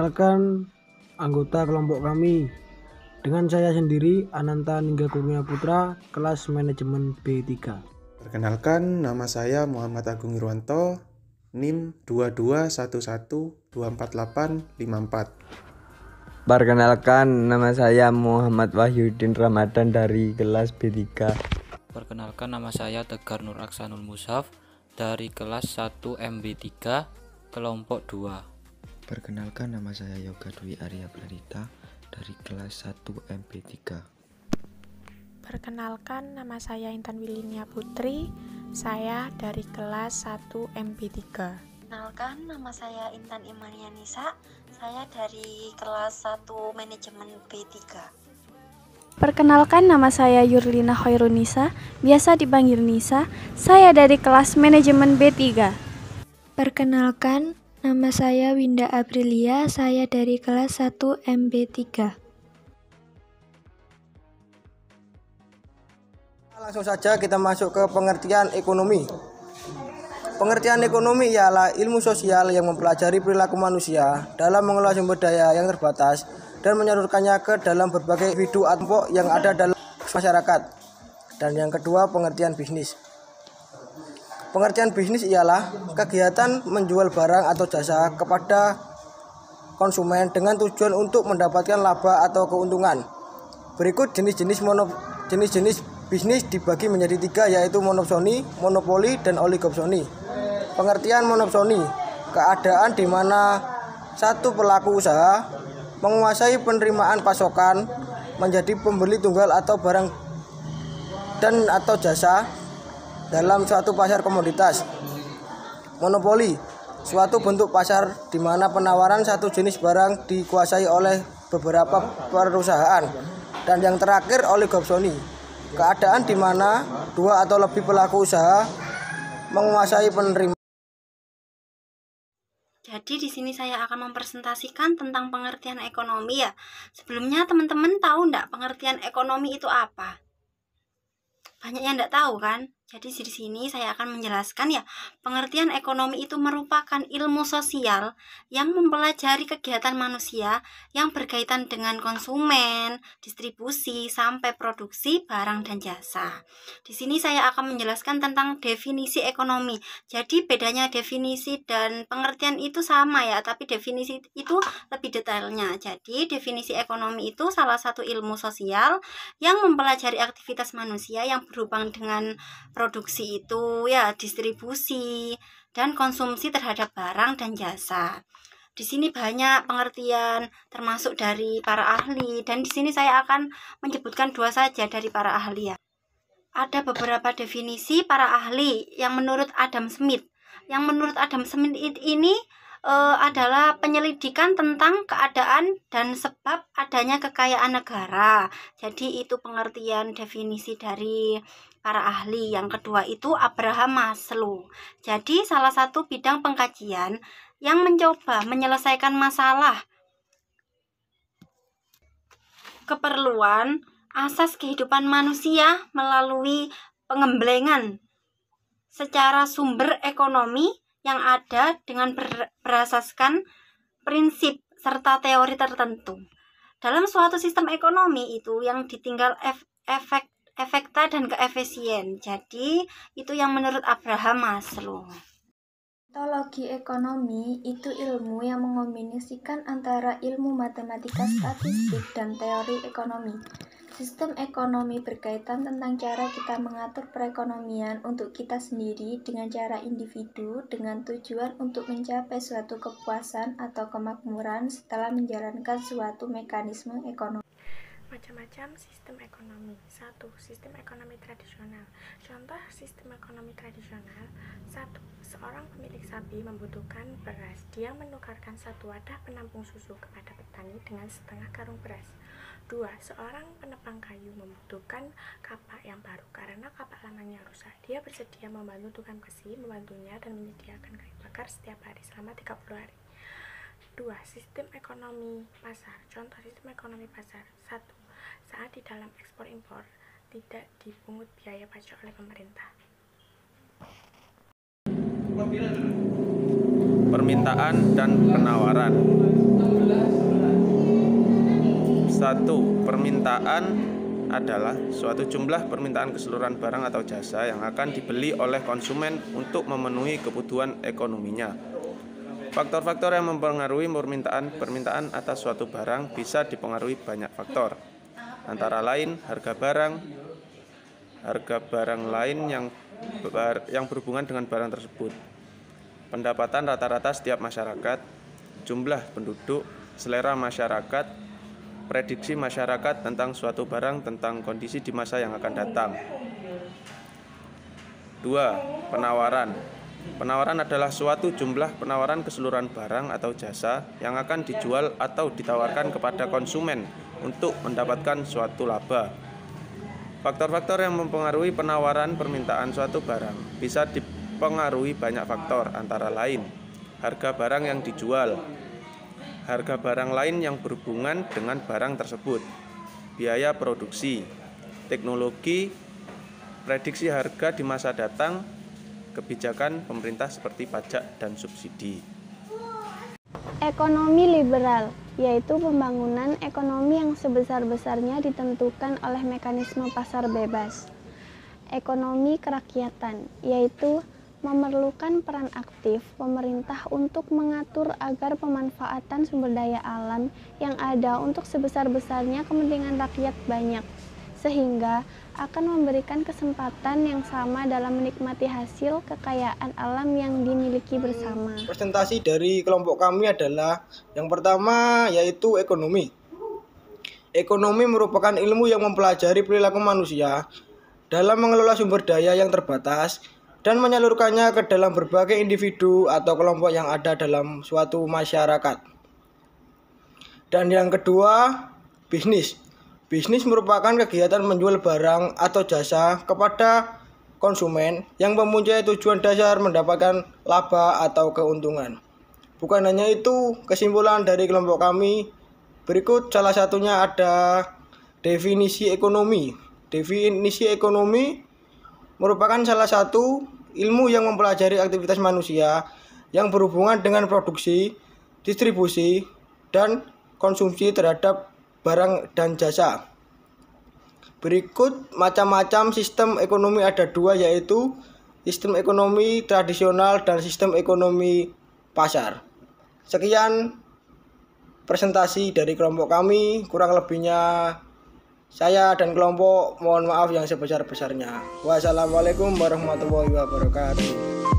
Perkenalkan anggota kelompok kami. Dengan saya sendiri, Ananta Ningga Kurnia Putra, kelas manajemen B3. Perkenalkan, nama saya Muhammad Agung Irwanto, NIM 2211244854. Perkenalkan, nama saya Muhammad Wahyudin Ramadan dari kelas B3. Perkenalkan, nama saya Tegar Nur Aksanul Mushaf dari kelas 1 MB3 kelompok 2. Perkenalkan, nama saya Yoga Dwi Arya Pradita dari kelas 1 MB3. Perkenalkan, nama saya Intan Wilinia Putri, saya dari kelas 1 MB3. Perkenalkan, nama saya Intan Imania Nisa, saya dari kelas 1 manajemen B3. Perkenalkan, nama saya Yurlina Khairunisa, biasa dipanggil Nisa, saya dari kelas manajemen B3. Perkenalkan, nama saya Winda Aprilia, saya dari kelas 1 MB3. Langsung saja kita masuk ke pengertian ekonomi. Pengertian ekonomi ialah ilmu sosial yang mempelajari perilaku manusia dalam mengelola sumber daya yang terbatas dan menyalurkannya ke dalam berbagai individu atau kelompok yang ada dalam masyarakat. Dan yang kedua, pengertian bisnis. Pengertian bisnis ialah kegiatan menjual barang atau jasa kepada konsumen dengan tujuan untuk mendapatkan laba atau keuntungan. Berikut jenis-jenis bisnis dibagi menjadi 3, yaitu monopsoni, monopoli, dan oligopsoni. Pengertian monopsoni, keadaan di mana satu pelaku usaha menguasai penerimaan pasokan menjadi pembeli tunggal atau barang dan atau jasa dalam suatu pasar komoditas. Monopoli, suatu bentuk pasar di mana penawaran satu jenis barang dikuasai oleh beberapa perusahaan. Dan yang terakhir, oligopsoni, keadaan di mana 2 atau lebih pelaku usaha menguasai penerimaan. Jadi di sini saya akan mempresentasikan tentang pengertian ekonomi ya. Sebelumnya teman-teman tahu enggak pengertian ekonomi itu apa? Banyak yang enggak tahu kan? Jadi di sini saya akan menjelaskan ya, pengertian ekonomi itu merupakan ilmu sosial yang mempelajari kegiatan manusia yang berkaitan dengan konsumen, distribusi, sampai produksi barang dan jasa. Di sini saya akan menjelaskan tentang definisi ekonomi. Jadi bedanya definisi dan pengertian itu sama ya, tapi definisi itu lebih detailnya. Jadi definisi ekonomi itu salah satu ilmu sosial yang mempelajari aktivitas manusia yang berhubungan dengan produksi itu ya, distribusi dan konsumsi terhadap barang dan jasa. Di sini banyak pengertian termasuk dari para ahli, dan di sini saya akan menyebutkan 2 saja dari para ahli ya. Ada beberapa definisi para ahli yang menurut Adam Smith. Yang menurut Adam Smith ini adalah penyelidikan tentang keadaan dan sebab adanya kekayaan negara. Jadi itu pengertian definisi dari para ahli. Yang kedua itu Abraham Maslow. Jadi salah satu bidang pengkajian yang mencoba menyelesaikan masalah keperluan asas kehidupan manusia melalui pengemblengan secara sumber ekonomi yang ada dengan berasaskan prinsip serta teori tertentu. Dalam suatu sistem ekonomi itu yang ditinggal efekta dan keefisien. Jadi itu yang menurut Abraham Maslow. Ontologi ekonomi itu ilmu yang mengombinasikan antara ilmu matematika statistik dan teori ekonomi. Sistem ekonomi berkaitan tentang cara kita mengatur perekonomian untuk kita sendiri dengan cara individu dengan tujuan untuk mencapai suatu kepuasan atau kemakmuran setelah menjalankan suatu mekanisme ekonomi. Macam-macam sistem ekonomi. 1. Sistem ekonomi tradisional. Contoh sistem ekonomi tradisional. 1. Seorang pemilik sapi membutuhkan beras. Dia menukarkan 1 wadah penampung susu kepada petani dengan setengah karung beras. 2. Seorang penebang kayu membutuhkan kapak yang baru karena kapak lamanya rusak. Dia bersedia membantu tukang besi membantunya dan menyediakan kayu bakar setiap hari selama 30 hari. 2. Sistem ekonomi pasar. Contoh sistem ekonomi pasar. 1. Saat di dalam ekspor impor tidak dipungut biaya pajak oleh pemerintah. Permintaan dan penawaran. 1. Permintaan adalah suatu jumlah permintaan keseluruhan barang atau jasa yang akan dibeli oleh konsumen untuk memenuhi kebutuhan ekonominya. Faktor-faktor yang mempengaruhi permintaan atas suatu barang bisa dipengaruhi banyak faktor, antara lain harga barang lain yang berhubungan dengan barang tersebut, pendapatan rata-rata setiap masyarakat, jumlah penduduk, selera masyarakat, prediksi masyarakat tentang suatu barang, tentang kondisi di masa yang akan datang. 2. Penawaran. Penawaran adalah suatu jumlah penawaran keseluruhan barang atau jasa yang akan dijual atau ditawarkan kepada konsumen untuk mendapatkan suatu laba. Faktor-faktor yang mempengaruhi penawaran permintaan suatu barang bisa dipengaruhi banyak faktor, antara lain harga barang yang dijual, harga barang lain yang berhubungan dengan barang tersebut, biaya produksi, teknologi, prediksi harga di masa datang, kebijakan pemerintah seperti pajak dan subsidi. Ekonomi liberal, yaitu pembangunan ekonomi yang sebesar-besarnya ditentukan oleh mekanisme pasar bebas. Ekonomi kerakyatan, yaitu memerlukan peran aktif pemerintah untuk mengatur agar pemanfaatan sumber daya alam yang ada untuk sebesar-besarnya kepentingan rakyat banyak, sehingga akan memberikan kesempatan yang sama dalam menikmati hasil kekayaan alam yang dimiliki bersama. Presentasi dari kelompok kami adalah yang pertama yaitu ekonomi. Ekonomi merupakan ilmu yang mempelajari perilaku manusia dalam mengelola sumber daya yang terbatas dan menyalurkannya ke dalam berbagai individu atau kelompok yang ada dalam suatu masyarakat. Dan yang kedua, bisnis. Bisnis merupakan kegiatan menjual barang atau jasa kepada konsumen yang mempunyai tujuan dasar mendapatkan laba atau keuntungan. Bukan hanya itu, kesimpulan dari kelompok kami berikut salah satunya ada definisi ekonomi. Definisi ekonomi merupakan salah satu ilmu yang mempelajari aktivitas manusia yang berhubungan dengan produksi, distribusi, dan konsumsi terhadap barang dan jasa. Berikut macam-macam sistem ekonomi ada dua, yaitu sistem ekonomi tradisional dan sistem ekonomi pasar. Sekian presentasi dari kelompok kami, kurang lebihnya saya dan kelompok mohon maaf yang sebesar-besarnya. Wassalamualaikum warahmatullahi wabarakatuh.